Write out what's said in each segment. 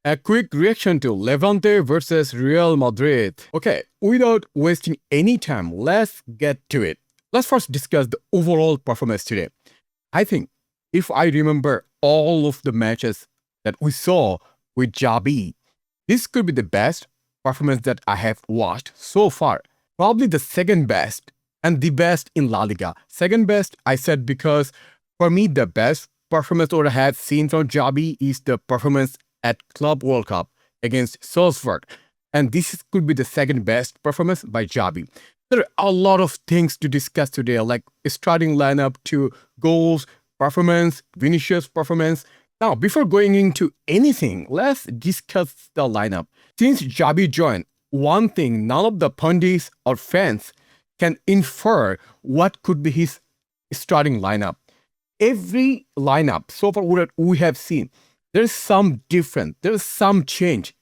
A quick reaction to Levante versus Real Madrid. Okay, without wasting any time, let's get to it. Let's first discuss the overall performance today. I think if I remember all of the matches that we saw with Xabi, this could be the best performance that I have watched so far. Probably the second best and the best in La Liga. Second best, I said because for me, the best performance that I have seen from Xabi is the performance at Club World Cup against Salzburg. And this could be the second best performance by Xabi. There are a lot of things to discuss today, like starting lineup to goals, performance, Vinicius performance. Now, before going into anything, let's discuss the lineup. Since Xabi joined, one thing none of the pundits or fans can infer what could be his starting lineup. Every lineup so far that we have seen, there's some different, there's some change.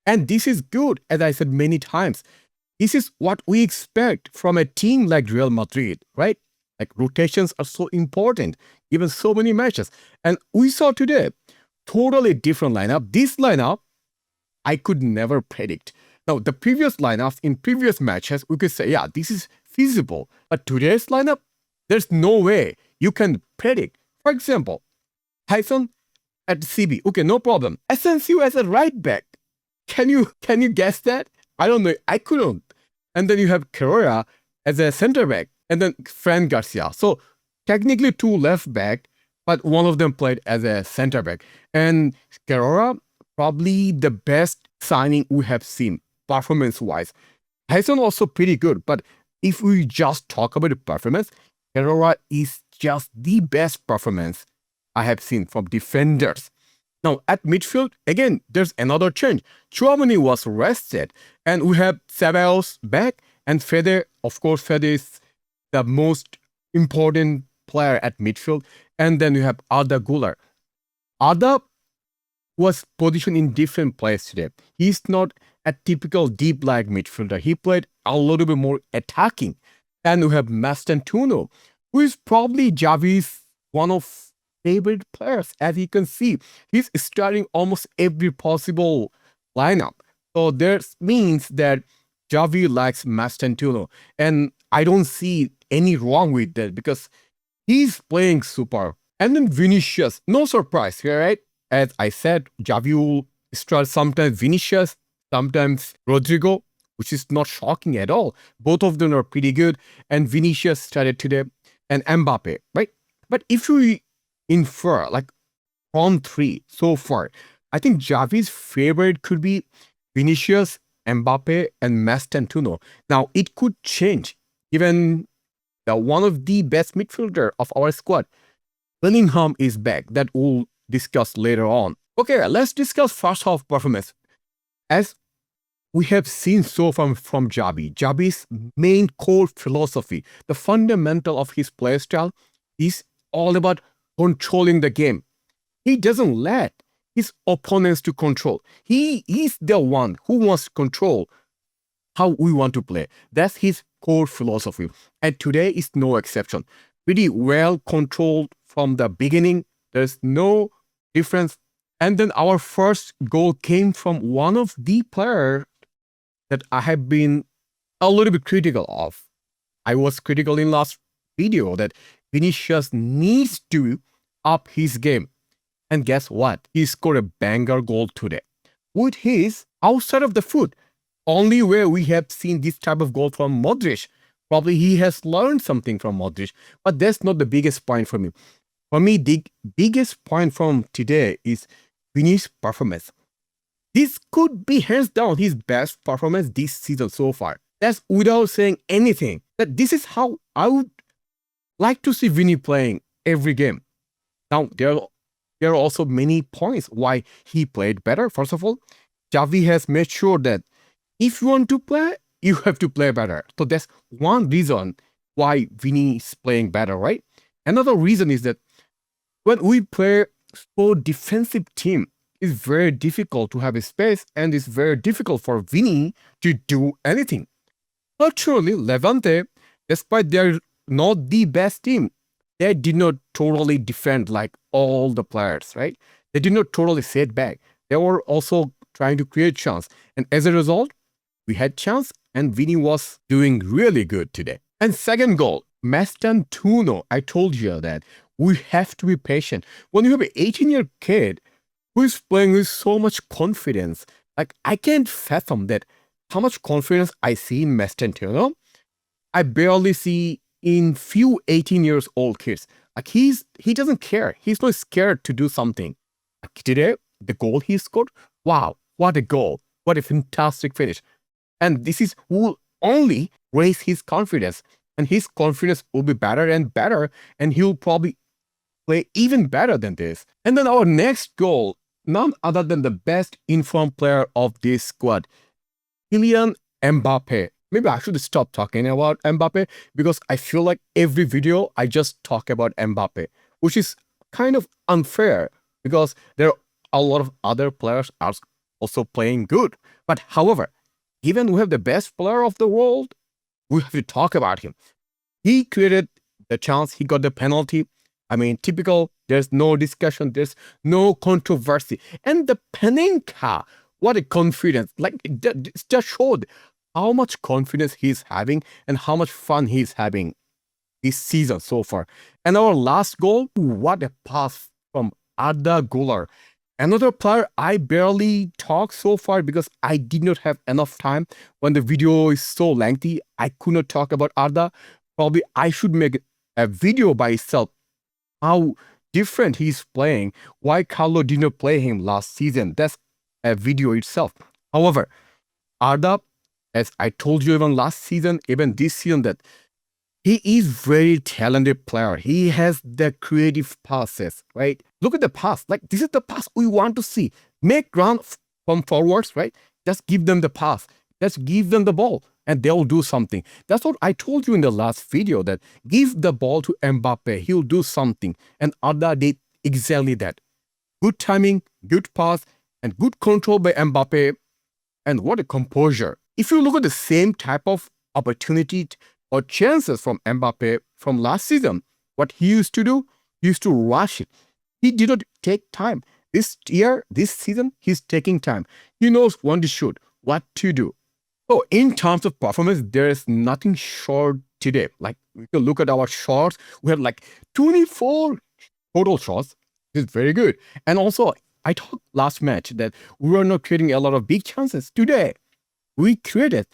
And this is good, as I said many times. This is what we expect from a team like Real Madrid, right? Like rotations are so important, given so many matches. And we saw today, totally different lineup. This lineup, I could never predict. Now, the previous lineups in previous matches, we could say, yeah, this is feasible. But today's lineup, there's no way you can predict. For example, Tyson at CB. Okay, no problem. Asensio as a right back. Can you guess that? I don't know. I couldn't. And then you have Carrera as a center back, and then Fran Garcia. So technically two left back, but one of them played as a center back. And Carrera, probably the best signing we have seen performance-wise. Tyson also pretty good, but if we just talk about the performance, Carrera is just the best performance I have seen from defenders. Now, at midfield, again, there's another change. Tchouaméni was rested, and we have Ceballos back, and Fede, of course, Fede is the most important player at midfield. And then you have Arda Guler. Arda was positioned in different places today. He's not a typical deep-like midfielder. He played a little bit more attacking. And we have Mastantuno, who is probably Xavi's one of favorite players. As you can see, he's starting almost every possible lineup. So that means that Xavi likes Mastantuno. And I don't see any wrong with that because he's playing super. And then Vinicius, no surprise here, right? As I said, Xavi will start sometimes Vinicius, sometimes Rodrigo, which is not shocking at all. Both of them are pretty good. And Vinicius started today, and Mbappe, right? But if we infer, like from three so far, I think Xavi's favorite could be Vinicius, Mbappe, and Mastantuno. Now, it could change, given that one of the best midfielder of our squad, Bellingham, is back. That we'll discuss later on. Okay, let's discuss first half performance. As we have seen so far from Xabi, Xabi's main core philosophy, the fundamental of his play style, is all about controlling the game. He doesn't let his opponents to control. He is the one who wants to control how we want to play. That's his core philosophy. And today is no exception. Pretty well controlled from the beginning. There's no difference. And then our first goal came from one of the players that I have been a little bit critical of. I was critical in last video that Vinicius needs to up his game. And guess what? He scored a banger goal today. With his outside of the foot, only where we have seen this type of goal from Modric. Probably he has learned something from Modric. But that's not the biggest point for me. For me, the biggest point from today is Vinicius' performance. This could be hands down his best performance this season so far. That's without saying anything. That this is how I would like to see Vini playing every game. Now, there are also many points why he played better. First of all, Xavi has made sure that if you want to play, you have to play better. So that's one reason why Vini is playing better, right? Another reason is that when we play so defensive team, it's very difficult to have a space, and it's very difficult for Vini to do anything. Naturally, Levante, despite they're not the best team, they did not totally defend like all the players, right? They did not totally sit back. They were also trying to create chance. And as a result, we had chance and Vini was doing really good today. And second goal, Mastantuno. I told you that we have to be patient. When you have an 18-year kid who is playing with so much confidence, like I can't fathom that how much confidence I see in Mastantuno. I barely see in few 18 years old kids. Like he doesn't care. He's not scared to do something. Like today, the goal he scored, wow, what a goal. What a fantastic finish. And this is will only raise his confidence. And his confidence will be better and better. And he'll probably play even better than this. And then our next goal, none other than the best informed player of this squad, Kylian Mbappe. Maybe I should stop talking about Mbappe because I feel like every video I just talk about Mbappe, which is kind of unfair because there are a lot of other players are also playing good. But however, given we have the best player of the world, we have to talk about him. He created the chance, he got the penalty. I mean, typical, there's no discussion, there's no controversy. And the Panenka, what a confidence. Like, it just showed how much confidence he's having and how much fun he's having this season so far. And our last goal, what a pass from Arda Guler. Another player I barely talked so far because I did not have enough time. When the video is so lengthy, I could not talk about Arda. Probably I should make a video by itself how different he's playing, why Carlo did not play him last season. That's a video itself. However, Arda, as I told you even last season, even this season, that he is very talented player. He has the creative passes, right? Look at the pass. Like, this is the pass we want to see. Make run from forwards, right? Just give them the pass. Just give them the ball and they'll do something. That's what I told you in the last video, that give the ball to Mbappe. He'll do something. And Arda did exactly that. Good timing, good pass, and good control by Mbappe. And what a composure. If you look at the same type of opportunity or chances from Mbappe from last season, what he used to do, he used to rush it. He did not take time. This year, this season, he's taking time. He knows when to shoot, what to do. So in terms of performance, there is nothing short today. Like, we can look at our shots. We had like 24 total shots. It's very good. And also, I talked last match that we were not creating a lot of big chances. Today, we created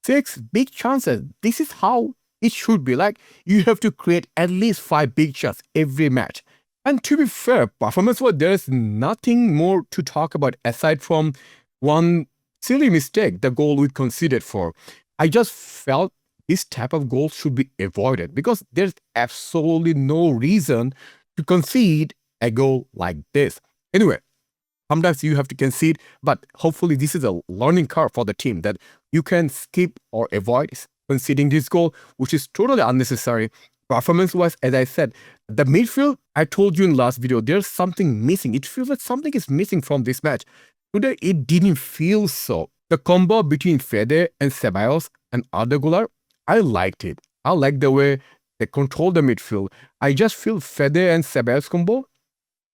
6 big chances. This is how it should be. Like, you have to create at least 5 big shots every match. And to be fair, performance-wise, there is nothing more to talk about aside from one silly mistake, the goal we conceded for. I just felt this type of goal should be avoided because there's absolutely no reason to concede a goal like this. Anyway, sometimes you have to concede, but hopefully this is a learning curve for the team that you can skip or avoid conceding this goal, which is totally unnecessary. Performance-wise, as I said, the midfield, I told you in last video, there's something missing. It feels like something is missing from this match. Today, it didn't feel so. The combo between Fede and Ceballos and Arda Guler, I liked it. I like the way they control the midfield. I just feel Fede and Ceballos combo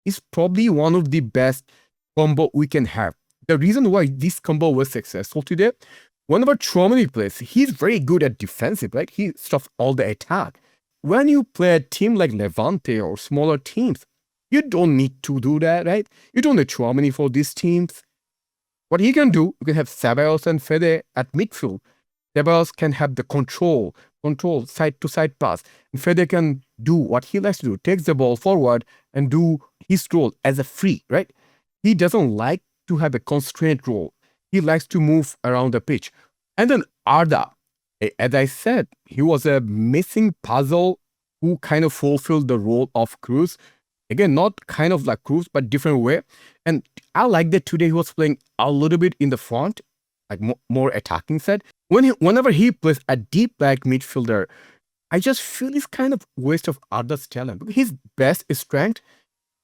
is probably one of the best combo we can have. The reason why this combo was successful today, whenever Chouameni plays, he's very good at defensive, right? He stops all the attack. When you play a team like Levante or smaller teams, you don't need to do that, right? You don't need Chouameni for these teams. What he can do, you can have Ceballos and Fede at midfield. Ceballos can have the control side-to-side pass. And Fede can do what he likes to do, takes the ball forward and do his role as a free, right? He doesn't like to have a constrained role. He likes to move around the pitch. And then Arda, as I said, he was a missing puzzle who kind of fulfilled the role of Cruz. Again, not kind of like Cruz, but different way. And I like that today he was playing a little bit in the front, like more attacking side. Whenever he plays a deep like midfielder, I just feel it's kind of waste of Arda's talent. His best strength,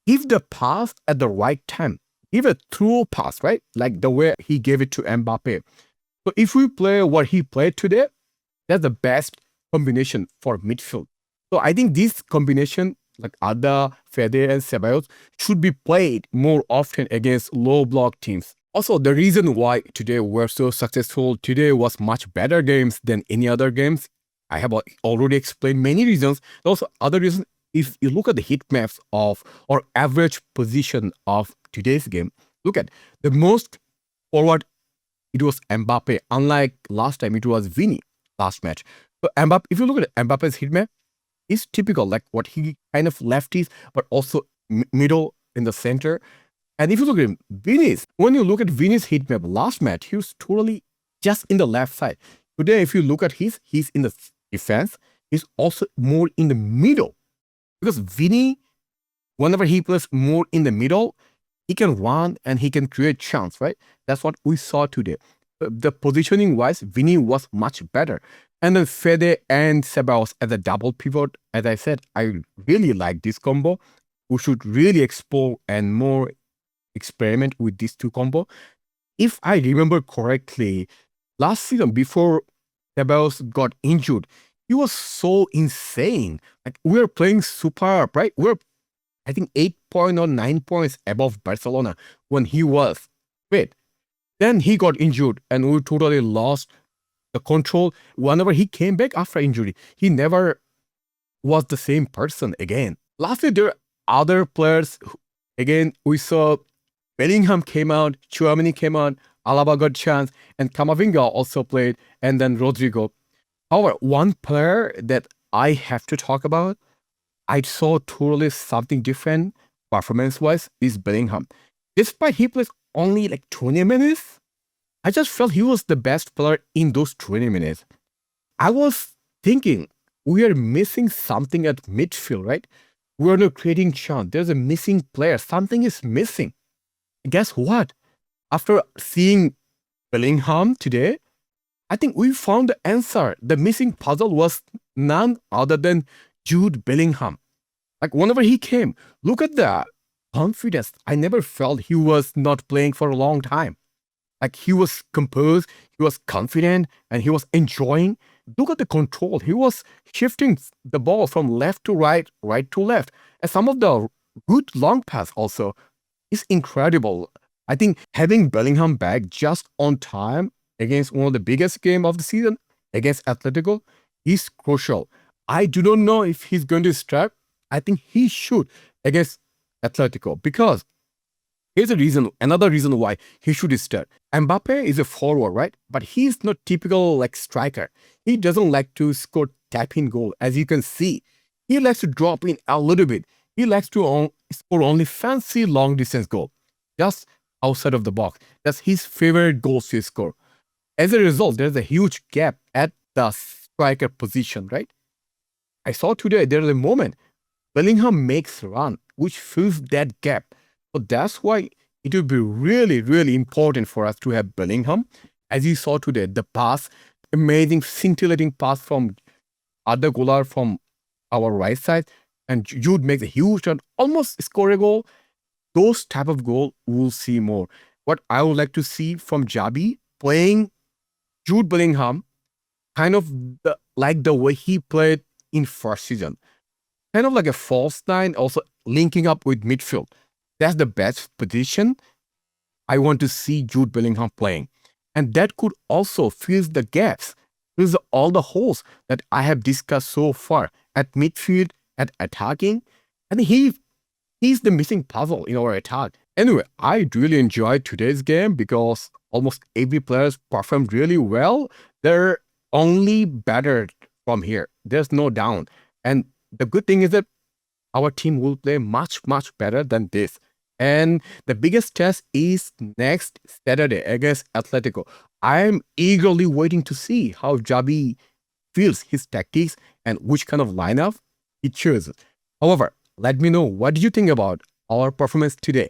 give the pass at the right time. Give a through pass, right? Like the way he gave it to Mbappe. So if we play what he played today, that's the best combination for midfield. So I think this combination, like Arda, Fede, and Ceballos should be played more often against low block teams. Also, the reason why today we're so successful today was much better games than any other games. I have already explained many reasons. Also, other reasons, if you look at the heat maps of or average position of today's game, look at the most forward, it was Mbappe. Unlike last time, it was Vini last match. So Mbappe, if you look at Mbappe's heat map, it's typical, like what he kind of lefties, but also middle in the center. And if you look at him, Vini's, when you look at Vini's heat map last match, he was totally just in the left side. Today, if you look at he's in the defense. He's also more in the middle. Because Vini, whenever he plays more in the middle, he can run and he can create chance, right? That's what we saw today. The positioning wise, Vini was much better. And then Fede and Ceballos as a double pivot. As I said, I really like this combo. We should really explore and more experiment with these two combo. If I remember correctly, last season before Ceballos got injured, he was so insane. Like we were playing superb, right? We're I think 8 points or 9 points above Barcelona when he was fit. Then he got injured and we totally lost the control. Whenever he came back after injury, he never was the same person again. Lastly, there are other players. Again, we saw Bellingham came out, Tchouaméni came out, Alaba got chance, and Camavinga also played, and then Rodrigo. However, one player that I have to talk about, I saw totally something different performance-wise, is Bellingham. Despite he plays only like 20 minutes, I just felt he was the best player in those 20 minutes. I was thinking we are missing something at midfield, right? We're not creating chance. There's a missing player. Something is missing. Guess what? After seeing Bellingham today, I think we found the answer. The missing puzzle was none other than Jude Bellingham. Like whenever he came, look at the confidence. I never felt he was not playing for a long time. Like he was composed, he was confident, and he was enjoying. Look at the control. He was shifting the ball from left to right, right to left. And some of the good long pass also is incredible. I think having Bellingham back just on time against one of the biggest game of the season against Atletico is crucial. I do not know if he's going to start. I think he should against Atletico because here's a reason, another reason why he should start. Mbappe is a forward, right? But he's not typical like striker. He doesn't like to score tap-in goal, as you can see. He likes to drop in a little bit. He likes to score only fancy long distance goal, just outside of the box. That's his favorite goals to score. As a result, there's a huge gap at the striker position, right? I saw today there's a moment Bellingham makes a run, which fills that gap. So that's why it would be really, really important for us to have Bellingham. As you saw today, the pass, amazing scintillating pass from Arda Guler from our right side, and Jude makes a huge run, almost score a goal. Those type of goal we'll see more. What I would like to see from Xabi playing Jude Bellingham, kind of like the way he played in first season. Kind of like a false nine, also linking up with midfield. That's the best position I want to see Jude Bellingham playing. And that could also fill the gaps, fill all the holes that I have discussed so far at midfield, at attacking. I think he's the missing puzzle in our attack. Anyway, I really enjoyed today's game because almost every player performed really well. They're only better from here. There's no down. And the good thing is that our team will play much, much better than this. And the biggest test is next Saturday against Atletico. I'm eagerly waiting to see how Xabi feels his tactics and which kind of lineup he chooses. However, let me know what do you think about our performance today.